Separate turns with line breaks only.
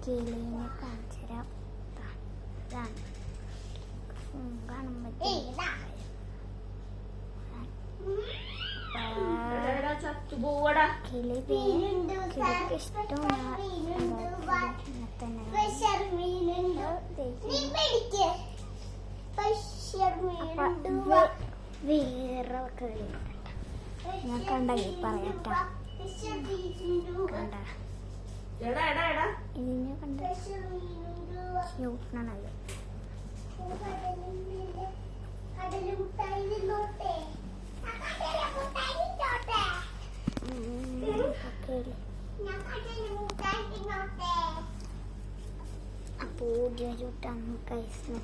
കിളീനെ കാണിച്ചു തരാം. ഇതാണ് കാണുമ്പോ കിളിക്ക് ഇഷ്ടമാണ്. വേറെ കളി ഞാൻ കണ്ടെങ്കിൽ പറയാട്ടാ. കണ്ട ഇതിനെ കണ്ട ക്യൂട്ടാണല്ലോ. അപ്പോൾ ചുട്ടാണ് കൈസ്.